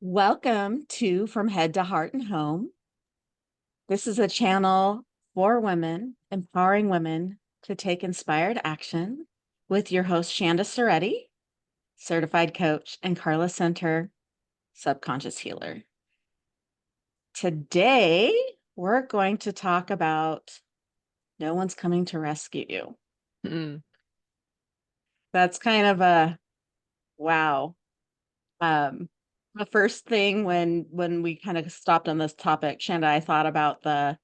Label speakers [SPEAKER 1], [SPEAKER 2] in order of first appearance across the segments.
[SPEAKER 1] Welcome to From Head to Heart and Home. This is a channel for women, empowering women to take inspired action with your host, Shanda Soretti, certified coach, and Carla Center, subconscious healer. Today, we're going to talk about no one's coming to rescue you.
[SPEAKER 2] Mm.
[SPEAKER 1] That's kind of a wow. The first thing when we kind of stopped on this topic, Shanda, I thought about the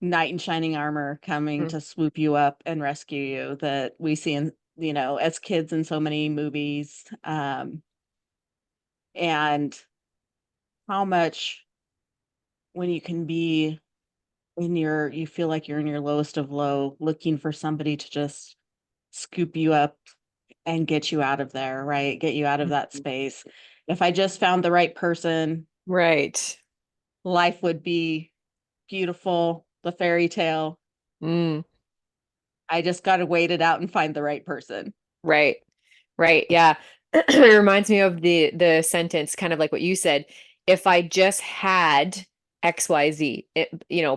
[SPEAKER 1] knight in shining armor coming
[SPEAKER 2] Mm.
[SPEAKER 1] to swoop you up and rescue you that we see in, as kids in so many movies. And how much when you can be you feel like you're in your lowest of low, looking for somebody to just scoop you up and get you out of there, right? Get you out of that
[SPEAKER 2] Mhm.
[SPEAKER 1] space. If I just found the right person,
[SPEAKER 2] Right.
[SPEAKER 1] life would be beautiful, the fairy tale.
[SPEAKER 2] Mm.
[SPEAKER 1] I just got to wait it out and find the right person.
[SPEAKER 2] Right. Right. Yeah. It reminds me of the sentence, kind of like what you said. If I just had XYZ,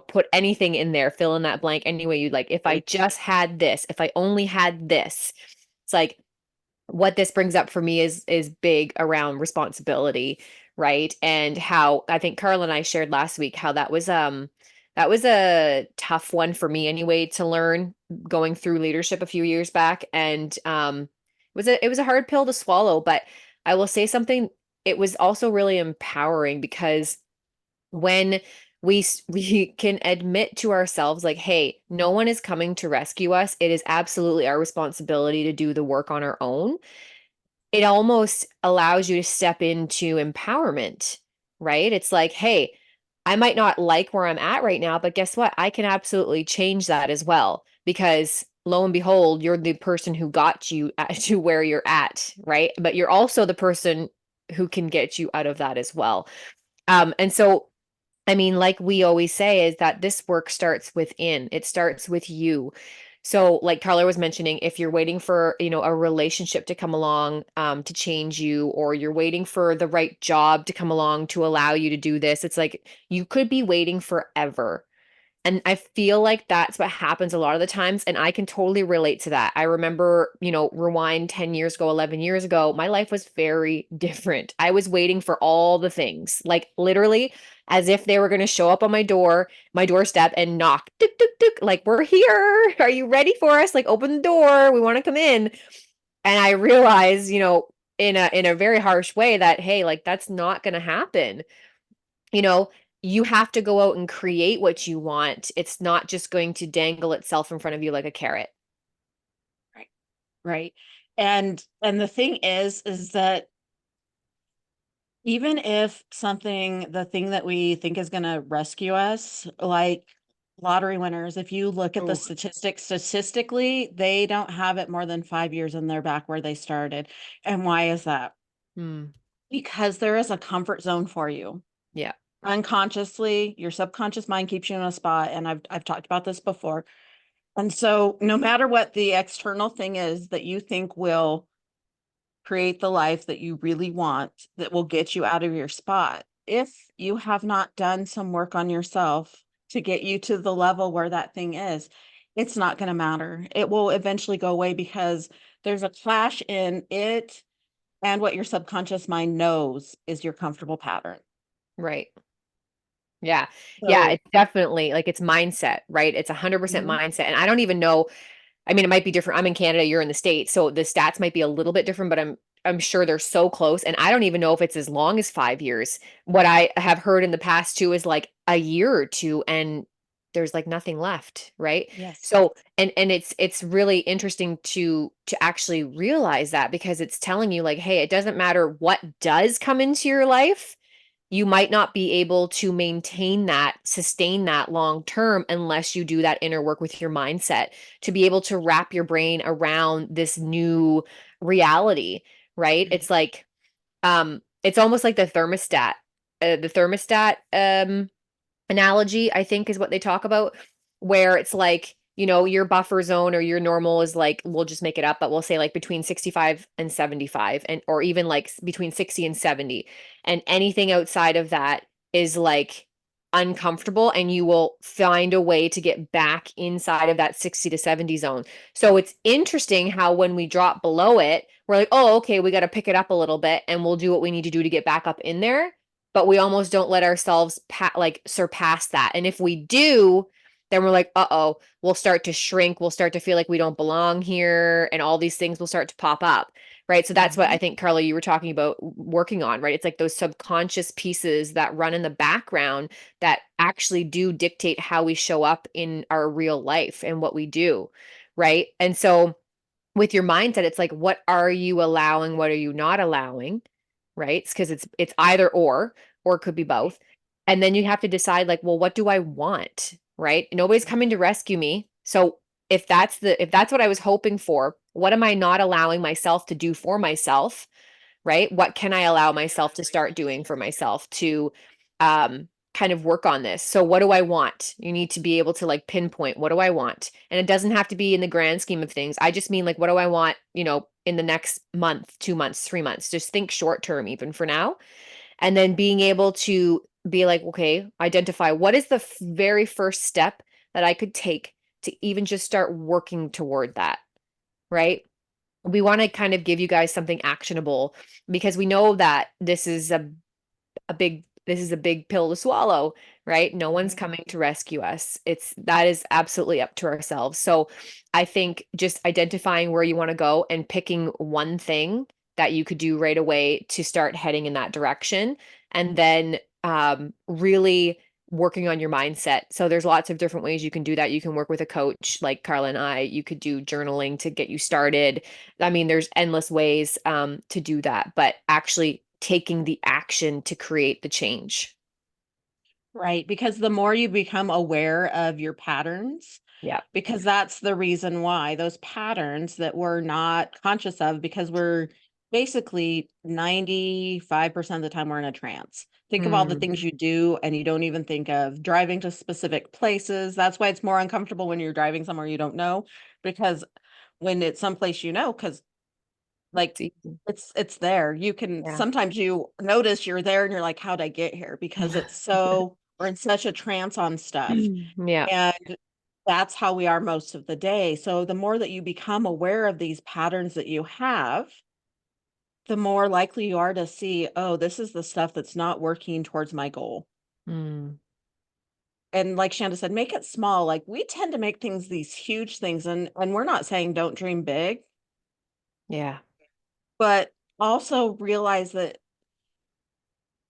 [SPEAKER 2] put anything in there, fill in that blank any way you'd like. If I just had this, if I only had this, it's like what this brings up for me is big around responsibility, right? And how I think Carl and I shared last week how that was a tough one for me anyway to learn going through leadership a few years back. And it was a hard pill to swallow, but I will say something, it was also really empowering because when we can admit to ourselves like, hey, no one is coming to rescue us, it is absolutely our responsibility to do the work on our own. It almost allows you to step into empowerment, right? It's like, hey, I might not like where I'm at right now, but guess what? I can absolutely change that as well because lo and behold, you're the person who got you to where you're at, right? But you're also the person who can get you out of that as well. And so I mean, like we always say, is that this work starts within. It starts with you. So, like Carla was mentioning, if you're waiting for, a relationship to come along, to change you, or you're waiting for the right job to come along to allow you to do this, it's like you could be waiting forever. And I feel like that's what happens a lot of the times. And I can totally relate to that. I remember, rewind 10 years ago, 11 years ago, my life was very different. I was waiting for all the things, like literally as if they were going to show up on my doorstep and knock, tuk, tuk, tuk, like, we're here. Are you ready for us? Like, open the door. We want to come in. And I realized, in a very harsh way that, hey, like, that's not going to happen. You know, you have to go out and create what you want. It's not just going to dangle itself in front of you like a carrot.
[SPEAKER 1] Right. Right. And the thing is that even if the thing that we think is going to rescue us, like lottery winners, if you look at the
[SPEAKER 2] Oh.
[SPEAKER 1] statistics, statistically, they don't have it more than 5 years in their back where they started. And why is that?
[SPEAKER 2] Hmm.
[SPEAKER 1] Because there is a comfort zone for you.
[SPEAKER 2] Yeah.
[SPEAKER 1] Unconsciously, your subconscious mind keeps you in a spot. And I've talked about this before. And so no matter what the external thing is that you think will create the life that you really want, that will get you out of your spot. If you have not done some work on yourself to get you to the level where that thing is, it's not going to matter. It will eventually go away because there's a clash in it and what your subconscious mind knows is your comfortable pattern.
[SPEAKER 2] Right. Yeah. Yeah.
[SPEAKER 1] So,
[SPEAKER 2] It's definitely like it's mindset, right? It's 100%
[SPEAKER 1] mhm.
[SPEAKER 2] mindset. And I don't even know. I mean, it might be different. I'm in Canada, you're in the States, so the stats might be a little bit different, but I'm sure they're so close. And I don't even know if it's as long as 5 years. What I have heard in the past too is like a year or two, and there's like nothing left, right?
[SPEAKER 1] Yes.
[SPEAKER 2] So and it's really interesting to actually realize that because it's telling you like, hey, it doesn't matter what does come into your life, you might not be able to maintain that, sustain that long term unless you do that inner work with your mindset to be able to wrap your brain around this new reality, right?
[SPEAKER 1] Mhm.
[SPEAKER 2] It's like it's almost like the thermostat analogy, I think is what they talk about, where it's like your buffer zone or your normal is like, we'll just make it up, but we'll say like between 65 and 75 and or even like between 60 and 70. And anything outside of that is like uncomfortable and you will find a way to get back inside of that 60 to 70 zone. So it's interesting how when we drop below it, we're like, oh, okay, we got to pick it up a little bit and we'll do what we need to do to get back up in there. But we almost don't let ourselves like surpass that. And if we do, then we're like, uh-oh, we'll start to shrink. We'll start to feel like we don't belong here. And all these things will start to pop up. Right. So that's what I think, Carla, you were talking about working on, right? It's like those subconscious pieces that run in the background that actually do dictate how we show up in our real life and what we do. Right. And so with your mindset, it's like, what are you allowing? What are you not allowing? Right. It's because it's either or it could be both. And then you have to decide, like, well, what do I want? Right. Nobody's coming to rescue me. So if that's what I was hoping for, what am I not allowing myself to do for myself? Right? What can I allow myself to start doing for myself to kind of work on this? So what do I want? You need to be able to like pinpoint, what do I want? And it doesn't have to be in the grand scheme of things. I just mean like, what do I want, in the next month, 2 months, 3 months? Just think short term even for now. And then being able to be like, okay, identify what is the very first step that I could take to even just start working toward that, right? We want to kind of give you guys something actionable because we know that this is a big pill to swallow, right? No one's coming to rescue us. That is absolutely up to ourselves. So I think just identifying where you want to go and picking one thing that you could do right away to start heading in that direction, and then really working on your mindset. So there's lots of different ways you can do that. You can work with a coach like Carla and I. You could do journaling to get you started. I mean, there's endless ways to do that, but actually taking the action to create the change.
[SPEAKER 1] Right, because the more you become aware of your patterns,
[SPEAKER 2] Yeah.
[SPEAKER 1] because that's the reason why those patterns that we're not conscious of, because we're basically 95% of the time we're in a trance. Think of all the
[SPEAKER 2] Mm,
[SPEAKER 1] things you do and you don't even think of driving to specific places. That's why it's more uncomfortable when you're driving somewhere you don't know, because when it's someplace because like
[SPEAKER 2] it's easy.
[SPEAKER 1] it's there. You can
[SPEAKER 2] Yeah.
[SPEAKER 1] sometimes you notice you're there and you're like, how'd I get here? Because it's so we're in such a trance on stuff.
[SPEAKER 2] Yeah.
[SPEAKER 1] And that's how we are most of the day. So the more that you become aware of these patterns that you have, the more likely you are to see, oh, this is the stuff that's not working towards my goal.
[SPEAKER 2] Mm,
[SPEAKER 1] And like Shanda said, make it small. Like we tend to make things these huge things, and we're not saying don't dream big,
[SPEAKER 2] yeah.
[SPEAKER 1] but also realize that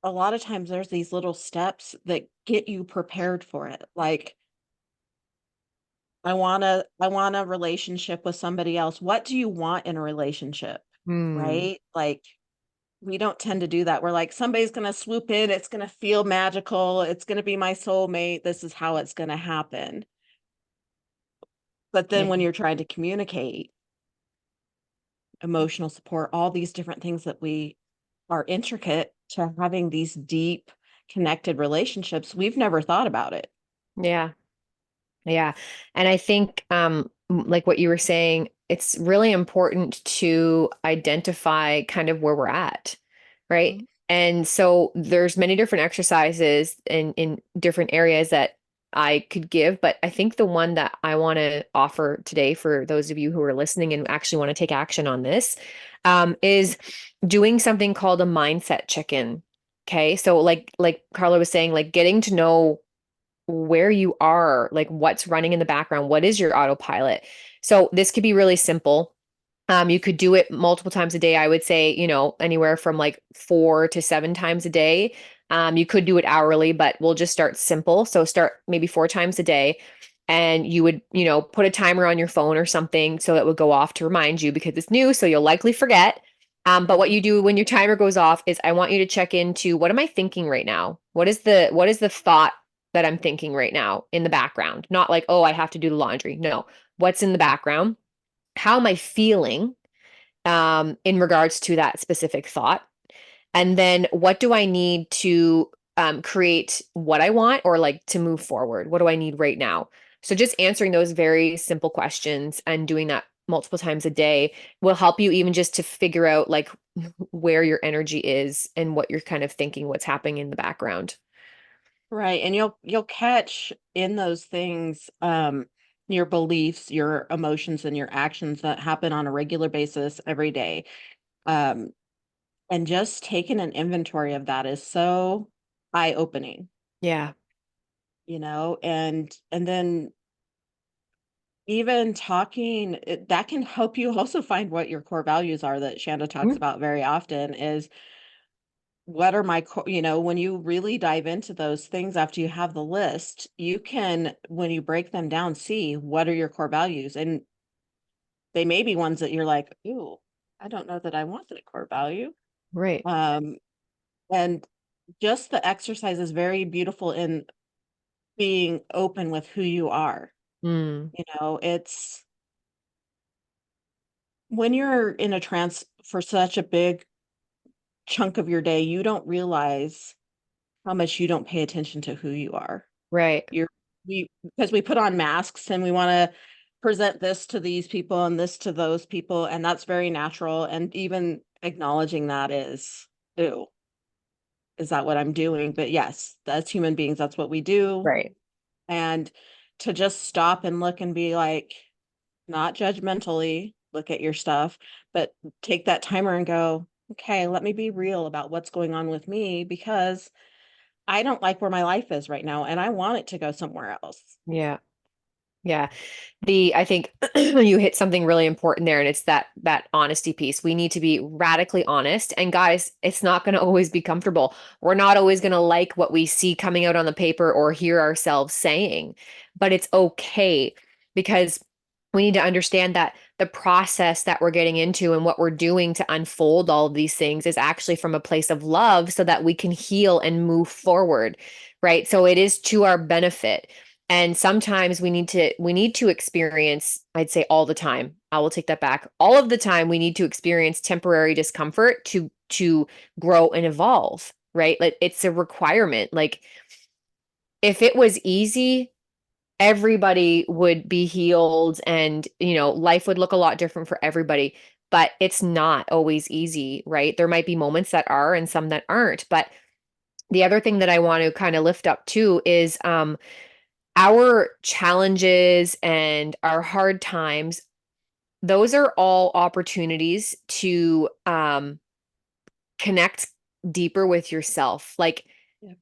[SPEAKER 1] a lot of times there's these little steps that get you prepared for it. Like I want a relationship with somebody else. What do you want in a relationship?
[SPEAKER 2] Mm,
[SPEAKER 1] Right? Like we don't tend to do that. We're like, somebody's going to swoop in. It's going to feel magical. It's going to be my soulmate. This is how it's going to happen. But then
[SPEAKER 2] yeah.
[SPEAKER 1] when you're trying to communicate emotional support, all these different things that we are intricate to having these deep connected relationships, we've never thought about it.
[SPEAKER 2] Yeah. Yeah. And I think like what you were saying, it's really important to identify kind of where we're at, right?
[SPEAKER 1] Mhm.
[SPEAKER 2] And so there's many different exercises in different areas that I could give, but I think the one that I want to offer today for those of you who are listening and actually want to take action on this is doing something called a mindset check-in. Okay. So like Carla was saying, like getting to know where you are, like what's running in the background, what is your autopilot. So this could be really simple. You could do it multiple times a day. I would say, anywhere from like 4 to 7 times a day. You could do it hourly, but we'll just start simple. So start maybe 4 times a day. And you would, put a timer on your phone or something so it would go off to remind you because it's new. So you'll likely forget. But what you do when your timer goes off is I want you to check into what am I thinking right now? What is the thought that I'm thinking right now in the background? Not like, oh, I have to do the laundry. No, what's in the background? How am I feeling in regards to that specific thought? And then what do I need to create what I want or like to move forward? What do I need right now? So just answering those very simple questions and doing that multiple times a day will help you even just to figure out like where your energy is and what you're kind of thinking, what's happening in the background.
[SPEAKER 1] Right. And you'll catch in those things your beliefs, your emotions, and your actions that happen on a regular basis every day. Um and just taking an inventory of that is so eye-opening,
[SPEAKER 2] Yeah.
[SPEAKER 1] and then even talking that can help you also find what your core values are that Shanda talks
[SPEAKER 2] Mhm.
[SPEAKER 1] about very often is what are my when you really dive into those things after you have the list, you can, when you break them down, see what are your core values. And they may be ones that you're like, ooh, I don't know that I want that core value.
[SPEAKER 2] Right.
[SPEAKER 1] Um, and just the exercise is very beautiful in being open with who you are.
[SPEAKER 2] Mm,
[SPEAKER 1] It's when you're in a trance for such a big chunk of your day, you don't realize how much you don't pay attention to who you are.
[SPEAKER 2] right.
[SPEAKER 1] You're we Because we put on masks and we want to present this to these people and this to those people, and that's very natural. And even acknowledging that is, ew, is that what I'm doing? But yes, as human beings, that's what we do.
[SPEAKER 2] Right.
[SPEAKER 1] And to just stop and look and be like, not judgmentally look at your stuff, but take that timer and go, okay, let me be real about what's going on with me because I don't like where my life is right now and I want it to go somewhere else.
[SPEAKER 2] Yeah. Yeah. I think you hit something really important there, and it's that honesty piece. We need to be radically honest. And guys, it's not going to always be comfortable. We're not always going to like what we see coming out on the paper or hear ourselves saying, but it's okay because we need to understand that the process that we're getting into and what we're doing to unfold all of these things is actually from a place of love so that we can heal and move forward, right? So it is to our benefit. And sometimes we need to experience, I'd say all the time. I will take that back. All of the time we need to experience temporary discomfort to grow and evolve, right? Like it's a requirement. Like if it was easy, everybody would be healed and, life would look a lot different for everybody, but it's not always easy, right? There might be moments that are and some that aren't, but the other thing that I want to kind of lift up too is our challenges and our hard times, those are all opportunities to connect deeper with yourself. Like
[SPEAKER 1] Yeah.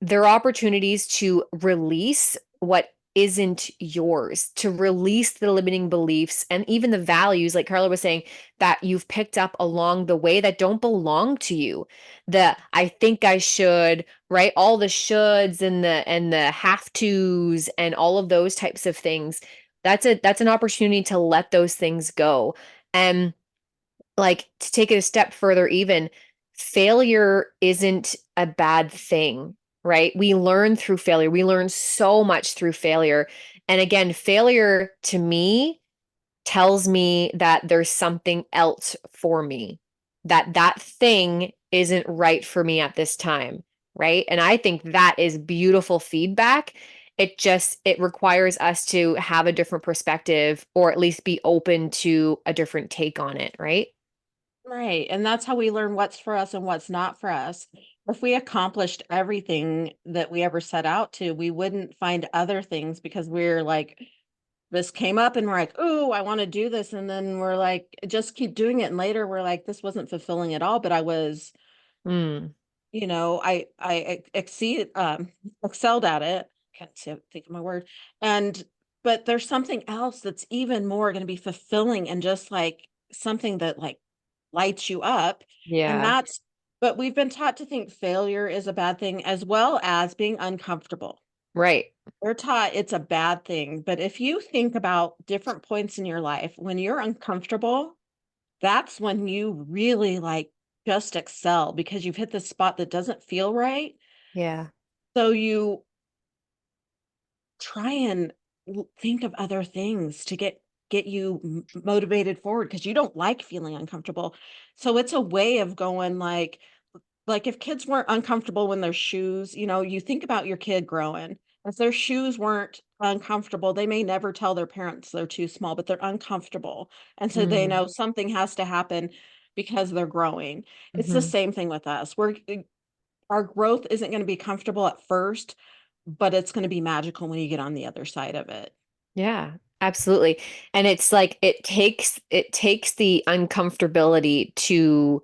[SPEAKER 2] they're opportunities to release what isn't yours, to release the limiting beliefs and even the values, like Carla was saying, that you've picked up along the way that don't belong to you. The I think I should, right? All the shoulds and the have tos and all of those types of things. That's an opportunity to let those things go. And like to take it a step further, even failure isn't a bad thing, right? We learn through failure. We learn so much through failure. And again, failure to me tells me that there's something else for me, that that thing isn't right for me at this time, right? And I think that is beautiful feedback. It requires us to have a different perspective or at least be open to a different take on it, right?
[SPEAKER 1] Right. And that's how we learn what's for us and what's not for us. If we accomplished everything that we ever set out to, we wouldn't find other things because we're like, this came up and we're like, oh, I want to do this. And then we're like, just keep doing it. And later we're like, this wasn't fulfilling at all, but I was,
[SPEAKER 2] Mm,
[SPEAKER 1] excelled at it. Think of my word. And but there's something else that's even more going to be fulfilling and just like something that like lights you up. And
[SPEAKER 2] yeah,
[SPEAKER 1] that's but we've been taught to think failure is a bad thing as well as being uncomfortable.
[SPEAKER 2] right.
[SPEAKER 1] We're taught it's a bad thing. But if you think about different points in your life when you're uncomfortable, that's when you really like just excel because you've hit the spot that doesn't feel right.
[SPEAKER 2] Yeah.
[SPEAKER 1] So you try and think of other things to get you motivated forward because you don't like feeling uncomfortable. So it's a way of going like if kids weren't uncomfortable when their shoes, you think about your kid growing. If their shoes weren't uncomfortable. They may never tell their parents they're too small, but they're uncomfortable. And so they know something has to happen because they're growing. It's the
[SPEAKER 2] Mm-hmm.
[SPEAKER 1] same thing with us. Our growth isn't going to be comfortable at first, but it's going to be magical when you get on the other side of it.
[SPEAKER 2] Yeah, absolutely. And it's like it takes the uncomfortability to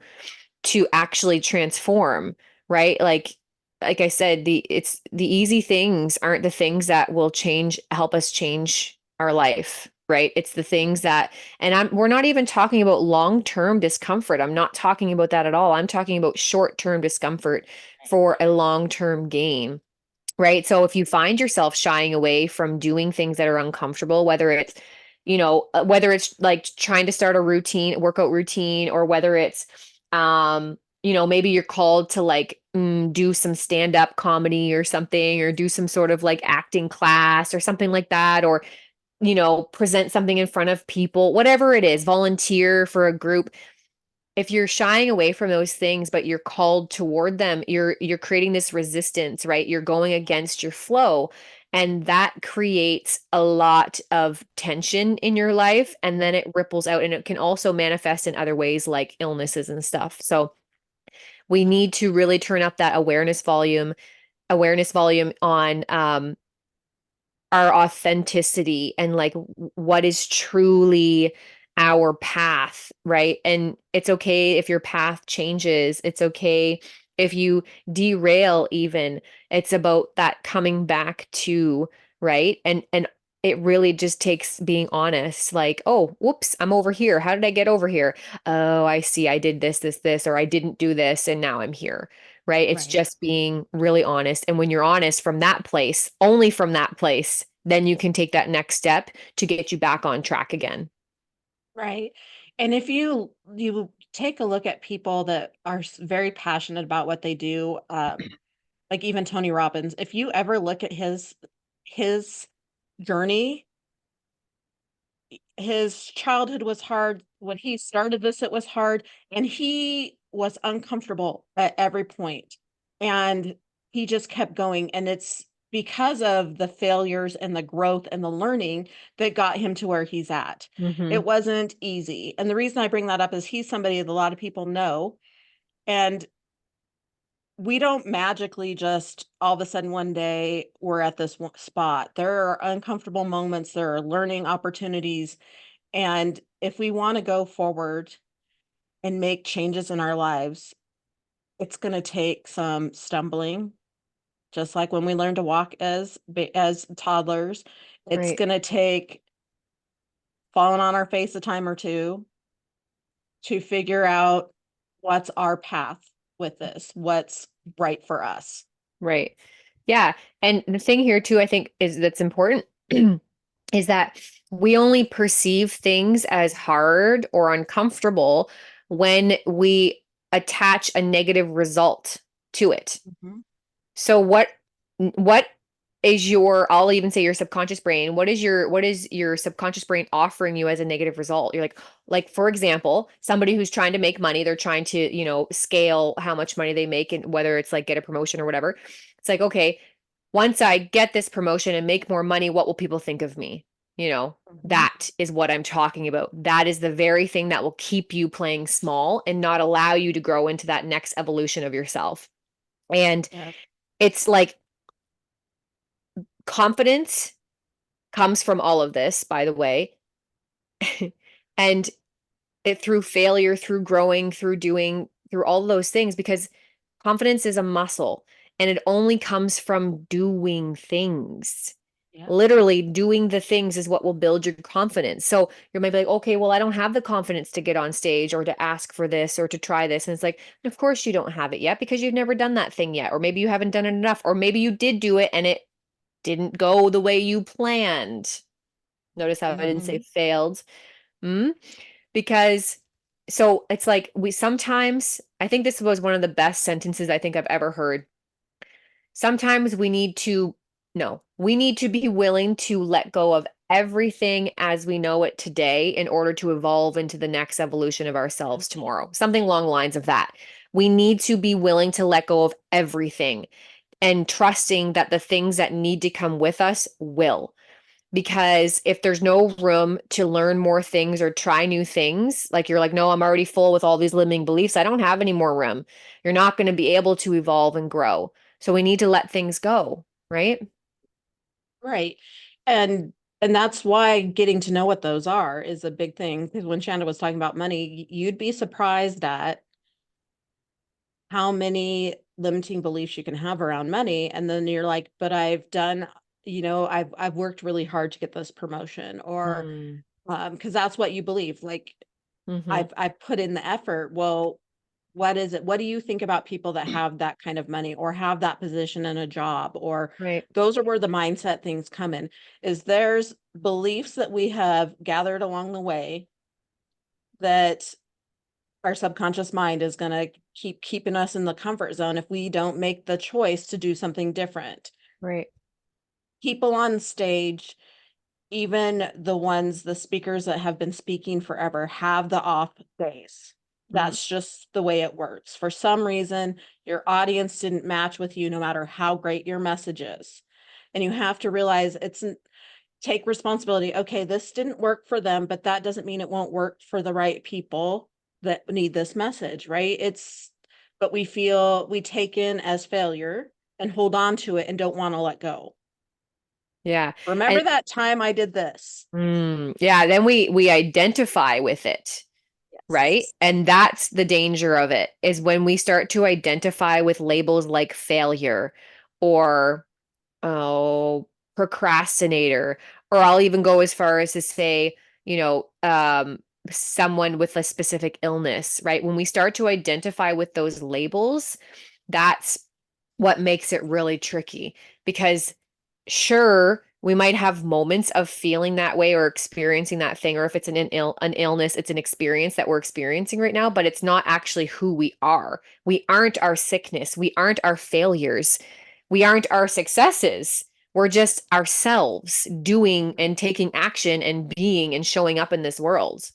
[SPEAKER 2] actually transform, right? Like I said, the easy things aren't the things that will help us change our life, right? It's the things that, and we're not even talking about long-term discomfort. I'm not talking about that at all. I'm talking about short-term discomfort for a long-term gain. Right. So if you find yourself shying away from doing things that are uncomfortable, whether it's, whether it's like trying to start a workout routine, or whether it's, maybe you're called to like do some stand-up comedy or something, or do some sort of like acting class or something like that, or, present something in front of people, whatever it is, volunteer for a group. If you're shying away from those things but you're called toward them, you're creating this resistance, right? You're going against your flow, and that creates a lot of tension in your life, and then it ripples out, and it can also manifest in other ways like illnesses and stuff. So we need to really turn up that awareness volume on our authenticity, and like what is truly our path, right? And it's okay if your path changes. It's okay if you derail even. It's about that coming back to, right? And it really just takes being honest, like, oh, whoops, I'm over here. How did I get over here? Oh, I see. I did this, or I didn't do this, and now I'm here. Right? It's
[SPEAKER 1] Right.
[SPEAKER 2] just being really honest. And when you're honest from that place, only from that place, then you can take that next step to get you back on track again.
[SPEAKER 1] Right. And if you take a look at people that are very passionate about what they do, like even Tony Robbins, if you ever look at his journey, his childhood was hard. When he started this, it was hard, and he was uncomfortable at every point. And he just kept going. And it's because of the failures and the growth and the learning that got him to where he's at.
[SPEAKER 2] Mm-hmm.
[SPEAKER 1] It wasn't easy. And the reason I bring that up is he's somebody that a lot of people know. And we don't magically just all of a sudden one day we're at this spot. There are uncomfortable moments, there are learning opportunities, and if we want to go forward and make changes in our lives, it's going to take some stumbling, just like when we learn to walk as toddlers. It's
[SPEAKER 2] Right.
[SPEAKER 1] going to take falling on our face a time or two to figure out what's our path with this, what's right for us.
[SPEAKER 2] Right. Yeah. And the thing here too, I think is that's important is that we only perceive things as hard or uncomfortable when we attach a negative result to it.
[SPEAKER 1] Mhm.
[SPEAKER 2] So what is your, I'll even say your subconscious brain, what is your subconscious brain offering you as a negative result? You're like for example, somebody who's trying to make money, they're trying to, scale how much money they make, and whether it's like get a promotion or whatever. It's like, okay, once I get this promotion and make more money, what will people think of me?
[SPEAKER 1] Mhm.
[SPEAKER 2] That is what I'm talking about. That is the very thing that will keep you playing small and not allow you to grow into that next evolution of yourself. And
[SPEAKER 1] Yes.
[SPEAKER 2] it's like confidence comes from all of this, by the way. And through failure, through growing, through doing, through all of those things, because confidence is a muscle and it only comes from doing things.
[SPEAKER 1] Yep.
[SPEAKER 2] Literally doing the things is what will build your confidence. So you might be like, okay, well, I don't have the confidence to get on stage or to ask for this or to try this. And it's like, of course you don't have it yet because you've never done that thing yet. Or maybe you haven't done it enough. Or maybe you did do it and it didn't go the way you planned. Notice how I didn't say
[SPEAKER 1] Mhm.
[SPEAKER 2] failed. Mm? Because so it's like we sometimes, I think this was one of the best sentences I think I've ever heard. Sometimes we need to, no, we need to be willing to let go of everything as we know it today in order to evolve into the next evolution of ourselves tomorrow. Something along the lines of that. We need to be willing to let go of everything and trusting that the things that need to come with us will. because if there's no room to learn more things or try new things, like you're like, no, I'm already full with all these limiting beliefs. I don't have any more room. You're not going to be able to evolve and grow. So we need to let things go, right?
[SPEAKER 1] Right. And and that's why getting to know what those are is a big thing. Because when Shanda was talking about money, you'd be surprised at how many limiting beliefs you can have around money. And then you're like, but I've done, I've worked really hard to get this promotion, or
[SPEAKER 2] Mm,
[SPEAKER 1] because that's what you believe. Like
[SPEAKER 2] hmm
[SPEAKER 1] I've put in the effort. Well, what is it? What do you think about people that have that kind of money or have that position in a job? Or
[SPEAKER 2] Right.
[SPEAKER 1] those are where the mindset things come in. Is there's beliefs that we have gathered along the way that our subconscious mind is going to keep keeping us in the comfort zone if we don't make the choice to do something different.
[SPEAKER 2] Right.
[SPEAKER 1] People on stage, even the speakers that have been speaking forever, have the off days.
[SPEAKER 2] Mm,
[SPEAKER 1] That's just the way it works. For some reason, your audience didn't match with you, no matter how great your message is. And you have to realize take responsibility. Okay, this didn't work for them, but that doesn't mean it won't work for the right people that need this message, right? But we take in as failure and hold on to it and don't want to let go.
[SPEAKER 2] yeah. And
[SPEAKER 1] Remember that time I did this?
[SPEAKER 2] yeah, then we identify with it, right?
[SPEAKER 1] Yes.
[SPEAKER 2] And that's the danger of it, is when we start to identify with labels like failure or oh, procrastinator, or I'll even go as far as to say, you know, someone with a specific illness, right? When we start to identify with those labels, that's what makes it really tricky because sure, we might have moments of feeling that way or experiencing that thing, or if it's an illness, it's an experience that we're experiencing right now, but it's not actually who we are. We aren't our sickness. We aren't our failures. We aren't our successes. We're just ourselves doing and taking action and being and showing up in this world.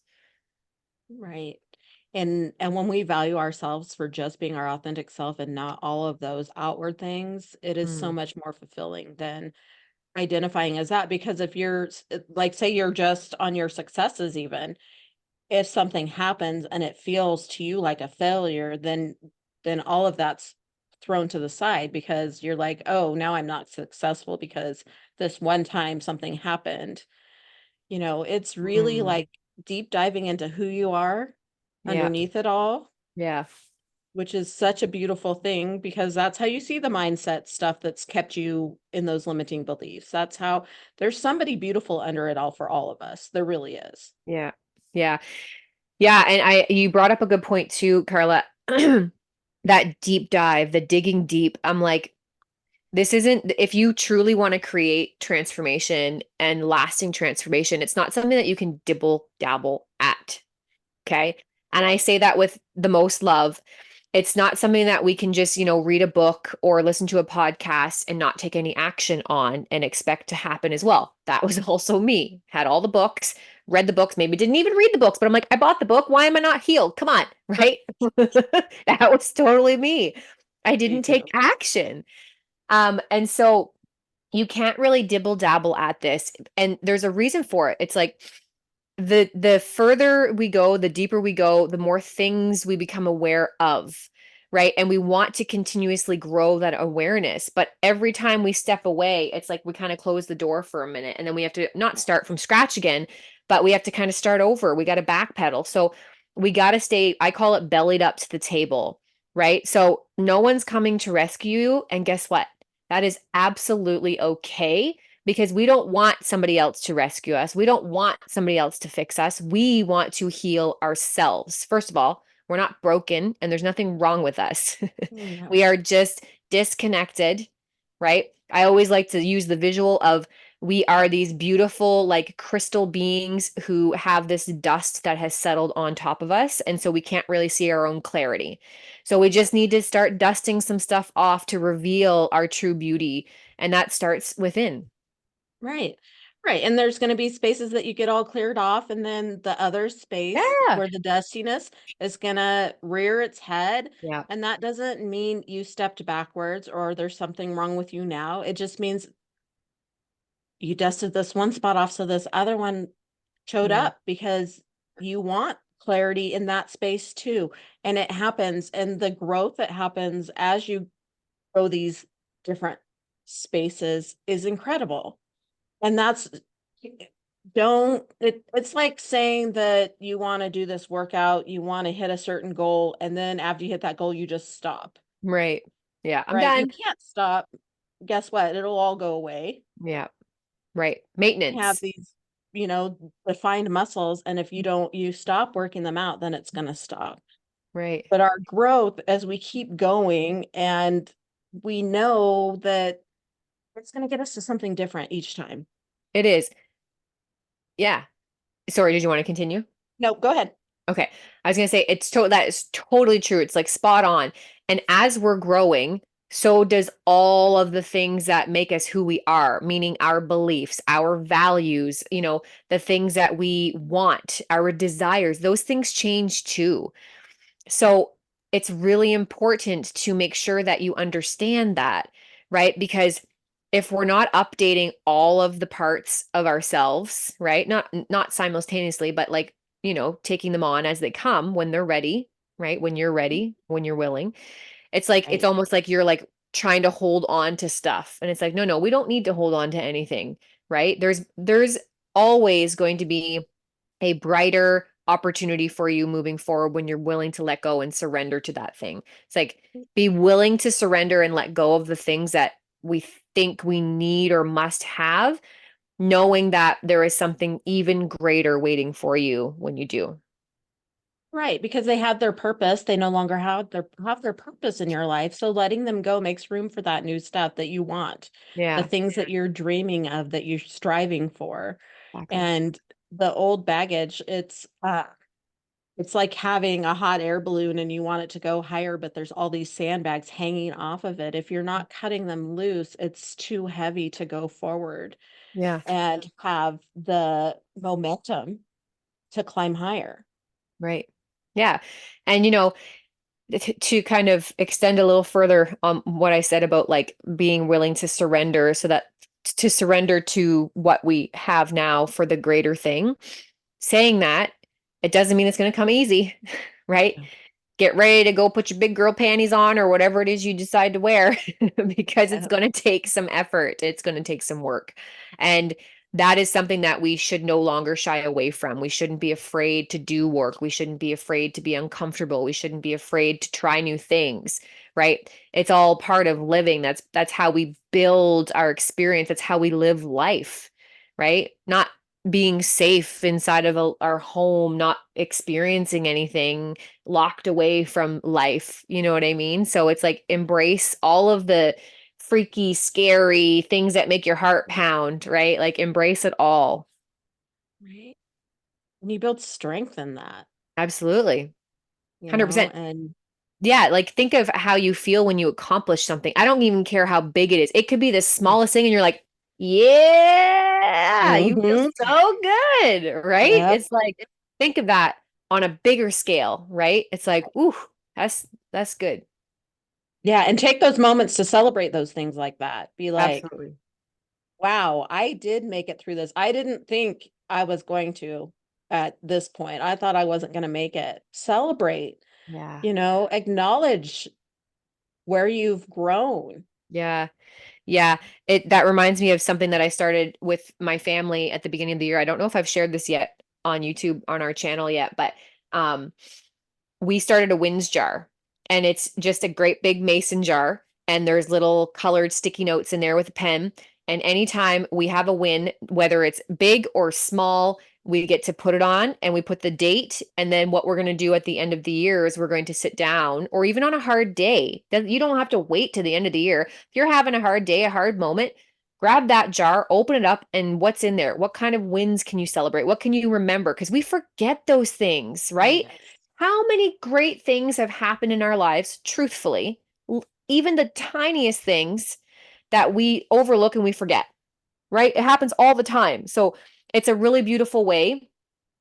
[SPEAKER 1] Right. And when we value ourselves for just being our authentic self and not all of those outward things, it is so
[SPEAKER 2] Mm,
[SPEAKER 1] much more fulfilling than identifying as that. Because if like, say you're just on your successes, even if something happens and it feels to you like a failure, then all of that's thrown to the side because you're like, oh, now I'm not successful because this one time something happened. It's really
[SPEAKER 2] mm,
[SPEAKER 1] like deep diving into who you are
[SPEAKER 2] yeah.
[SPEAKER 1] underneath it all,
[SPEAKER 2] Yeah.
[SPEAKER 1] which is such a beautiful thing because that's how you see the mindset stuff that's kept you in those limiting beliefs. That's how there's somebody beautiful under it all for all of us. There really is.
[SPEAKER 2] Yeah. Yeah. Yeah, and you brought up a good point too, Carla. That deep dive, the digging deep. I'm like, this isn't, if you truly want to create transformation and lasting transformation, it's not something that you can dibble dabble at. Okay. And I say that with the most love. It's not something that we can just, read a book or listen to a podcast and not take any action on and expect to happen as well. That was also me. Had all the books, read the books, maybe didn't even read the books, but I'm like, I bought the book. Why am I not healed? Come on. Right. That was totally me. I
[SPEAKER 1] Me
[SPEAKER 2] didn't take
[SPEAKER 1] too.
[SPEAKER 2] action. And so you can't really dibble dabble at this. And there's a reason for it. It's like, the further we go, the deeper we go, the more things we become aware of, right? And we want to continuously grow that awareness. But every time we step away, it's like we kind of close the door for a minute and then we have to not start from scratch again, but we have to kind of start over. We got to backpedal. So we got to stay, I call it bellied up to the table, right? So no one's coming to rescue you. And guess what? That is absolutely okay because we don't want somebody else to rescue us. We don't want somebody else to fix us. We want to heal ourselves. First of all, we're not broken and there's nothing wrong with us.
[SPEAKER 1] No.
[SPEAKER 2] We are just disconnected, right? I always like to use the visual of we are these beautiful, like crystal beings who have this dust that has settled on top of us. And so we can't really see our own clarity. So we just need to start dusting some stuff off to reveal our true beauty. And that starts within.
[SPEAKER 1] Right. Right. And there's going to be spaces that you get all cleared off, and then the other space
[SPEAKER 2] Yeah.
[SPEAKER 1] where the dustiness is going to rear its head.
[SPEAKER 2] Yeah.
[SPEAKER 1] And that doesn't mean you stepped backwards or there's something wrong with you now. It just means you dusted this one spot off so this other one showed
[SPEAKER 2] Yeah.
[SPEAKER 1] up, because you want clarity in that space too. And it happens, and the growth that happens as you grow these different spaces is incredible. And that's, it's like saying that you want to do this workout, you want to hit a certain goal, and then after you hit that goal, you just stop,
[SPEAKER 2] Right. Yeah. I'm
[SPEAKER 1] right? You
[SPEAKER 2] done.
[SPEAKER 1] can't stop. Guess what? It'll all go away.
[SPEAKER 2] Yeah. Right.
[SPEAKER 1] Have
[SPEAKER 2] Maintenance.
[SPEAKER 1] these, defined muscles, and if you stop working them out, then it's going to stop.
[SPEAKER 2] Right.
[SPEAKER 1] But our growth, as we keep going, and we know that it's going to get us to something different each time.
[SPEAKER 2] It is. Yeah. Sorry, did you want to continue?
[SPEAKER 1] No, go ahead.
[SPEAKER 2] Okay. I was gonna say that is totally true. It's like spot on. And as we're growing, so does all of the things that make us who we are, meaning our beliefs, our values, the things that we want, our desires, those things change too. So it's really important to make sure that you understand that, right? Because if we're not updating all of the parts of ourselves, right? Not simultaneously, but like, taking them on as they come when they're ready, right? When you're ready, when you're willing. It's like it's
[SPEAKER 1] Right.
[SPEAKER 2] almost like you're like trying to hold on to stuff. And it's like, no, we don't need to hold on to anything, right? There's always going to be a brighter opportunity for you moving forward when you're willing to let go and surrender to that thing. It's like be willing to surrender and let go of the things that we think we need or must have, knowing that there is something even greater waiting for you when you do.
[SPEAKER 1] Right, because they had their purpose, they no longer have their purpose in your life. So letting them go makes room for that new stuff that you want, the
[SPEAKER 2] Yeah,
[SPEAKER 1] things that you're dreaming of, that you're striving for.
[SPEAKER 2] exactly.
[SPEAKER 1] And the old baggage, it's like having a hot air balloon and you want it to go higher, but there's all these sandbags hanging off of it. If you're not cutting them loose, it's too heavy to go forward
[SPEAKER 2] Yeah,
[SPEAKER 1] and have the momentum to climb higher.
[SPEAKER 2] right. Yeah. And to kind of extend a little further on what I said about like being willing to surrender so that to surrender to what we have now for the greater thing, saying that it doesn't mean it's going to come easy, right?
[SPEAKER 1] Yeah.
[SPEAKER 2] Get ready to go put your big girl panties on or whatever it is you decide to wear because it's
[SPEAKER 1] Yeah.
[SPEAKER 2] going to take some effort. It's going to take some work. And that is something that we should no longer shy away from. We shouldn't be afraid to do work. We shouldn't be afraid to be uncomfortable. We shouldn't be afraid to try new things, right? It's all part of living. That's how we build our experience. That's how we live life, right? Not being safe inside of our home, not experiencing anything, locked away from life. You know what I mean? So it's like embrace all of the freaky, scary things that make your heart pound, right? Like embrace it all.
[SPEAKER 1] Right. And you build strength in that,
[SPEAKER 2] Absolutely. 100%.
[SPEAKER 1] and
[SPEAKER 2] Yeah, like think of how you feel when you accomplish something. I don't even care how big it is. It could be the smallest thing and you're like, yeah, you feel
[SPEAKER 1] hmm
[SPEAKER 2] so good, right?
[SPEAKER 1] yep.
[SPEAKER 2] It's like think of that on a bigger scale, right? It's like, ooh, that's good.
[SPEAKER 1] Yeah, and take those moments to celebrate those things like that. Be like,
[SPEAKER 2] Absolutely.
[SPEAKER 1] wow, I did make it through this. I didn't think I was going to at this point. I thought I wasn't going to make it. Celebrate,
[SPEAKER 2] Yeah.
[SPEAKER 1] acknowledge where you've grown.
[SPEAKER 2] Yeah. Yeah, it that reminds me of something that I started with my family at the beginning of the year. I don't know if I've shared this yet on YouTube on our channel yet, but um we started a wins jar and it's just a great big mason jar and there's little colored sticky notes in there with a pen and anytime we have a win whether it's big or small we get to put it on and we put the date and then what we're going to do at the end of the year is we're going to sit down or even on a hard day that you don't have to wait to the end of the year if you're having a hard day a hard moment grab that jar open it up and what's in there what kind of wins can you celebrate what can you remember because we forget those things right
[SPEAKER 1] Yes.
[SPEAKER 2] how many great things have happened in our lives, truthfully, even the tiniest things that we overlook and we forget, right? It happens all the time. So it's a really beautiful way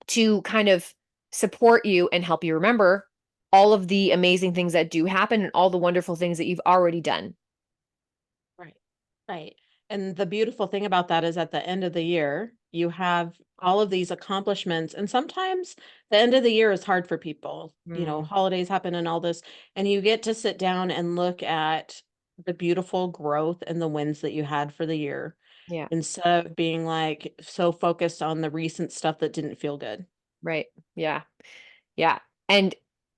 [SPEAKER 2] to kind of support you and help you remember all of the amazing things that do happen and all the wonderful things that you've already done.
[SPEAKER 1] Right. Right. And the beautiful thing about that is at the end of the year, you have all of these accomplishments. And sometimes the end of the year is hard for people.
[SPEAKER 2] Mm,
[SPEAKER 1] Holidays happen and all this, and you get to sit down and look at the beautiful growth and the wins that you had for the year
[SPEAKER 2] yeah,
[SPEAKER 1] instead of being like so focused on the recent stuff that didn't feel good.
[SPEAKER 2] right. Yeah. Yeah. And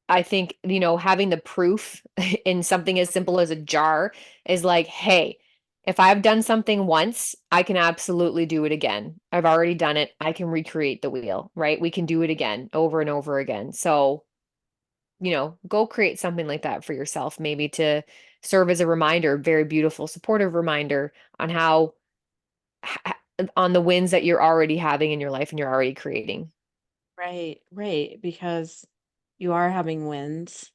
[SPEAKER 2] I think, having the proof in something as simple as a jar is like, hey, if I've done something once, I can absolutely do it again. I've already done it. I can recreate the wheel, right? We can do it again over and over again. So, go create something like that for yourself, maybe to serve as a reminder, very beautiful, supportive reminder on how, on the wins that you're already having in your life and you're already creating.
[SPEAKER 1] Right, right. Because you are having wins.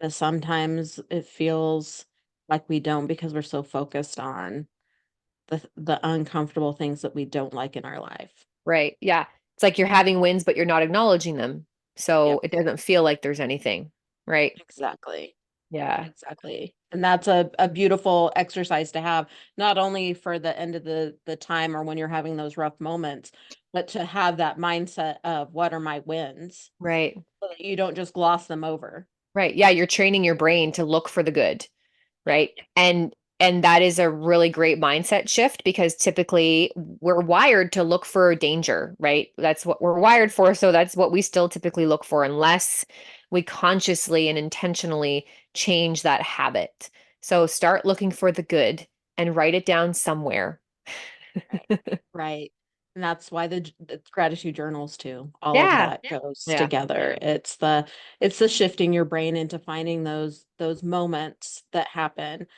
[SPEAKER 1] But sometimes it feels like we don't because we're so focused on the uncomfortable things that we don't like in our life.
[SPEAKER 2] Right. Yeah. It's like you're having wins, but you're not acknowledging them. So
[SPEAKER 1] Yep,
[SPEAKER 2] it doesn't feel like there's anything. Right.
[SPEAKER 1] exactly.
[SPEAKER 2] Yeah.
[SPEAKER 1] Exactly. And that's a beautiful exercise to have, not only for the end of the time or when you're having those rough moments, but to have that mindset of what are my wins
[SPEAKER 2] Right.
[SPEAKER 1] so that you don't just gloss them over.
[SPEAKER 2] Right. Yeah. You're training your brain to look for the good.
[SPEAKER 1] Yep.
[SPEAKER 2] Right. And that is a really great mindset shift because typically we're wired to look for danger, right? That's what we're wired for. So that's what we still typically look for unless we consciously and intentionally change that habit. So start looking for the good and write it down somewhere.
[SPEAKER 1] Right. Right. And that's why the gratitude journals too. All of
[SPEAKER 2] Yeah.
[SPEAKER 1] that goes
[SPEAKER 2] Yeah.
[SPEAKER 1] together. It's the shifting your brain into finding those moments that happen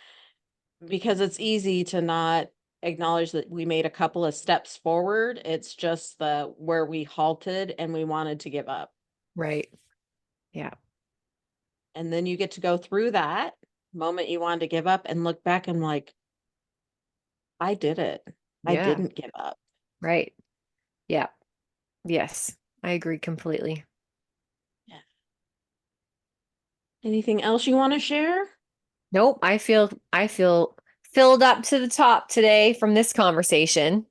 [SPEAKER 1] because it's easy to not acknowledge that we made a couple of steps forward. It's just the where we halted and we wanted to give up.
[SPEAKER 2] Right. Yeah.
[SPEAKER 1] And then you get to go through that moment you wanted to give up and look back and like, I did it. I
[SPEAKER 2] Yeah.
[SPEAKER 1] didn't give up.
[SPEAKER 2] Right. Yeah. Yes. I agree completely.
[SPEAKER 1] Yeah. Anything else you want to share?
[SPEAKER 2] Nope. I feel filled up to the top today from this conversation.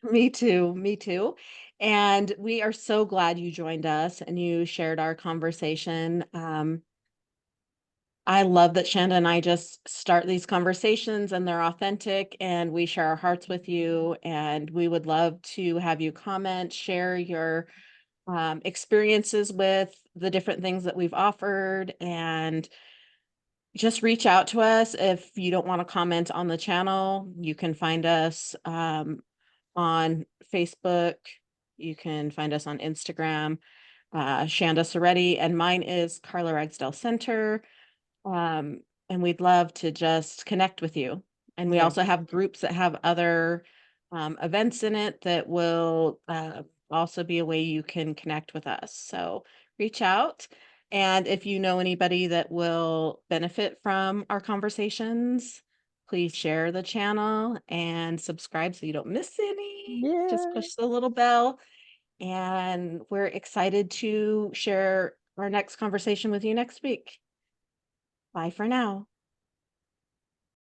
[SPEAKER 1] Me too. Me too. And we are so glad you joined us and you shared our conversation. I love that Shanda and I just start these conversations and they're authentic and we share our hearts with you. And we would love to have you comment, share your experiences with the different things that we've offered, and just reach out to us. If you don't want to comment on the channel, you can find us on Facebook. You can find us on Instagram, Shanda Soretti, and mine is Carla Ragsdale Center. Um, and we'd love to just connect with you. And we
[SPEAKER 2] Yeah.
[SPEAKER 1] also have groups that have other events in it that will also be a way you can connect with us. So reach out. And if you know anybody that will benefit from our conversations, please share the channel and subscribe so you don't miss any. Just
[SPEAKER 2] Yeah.
[SPEAKER 1] push the little bell. And we're excited to share our next conversation with you next week. Bye for now.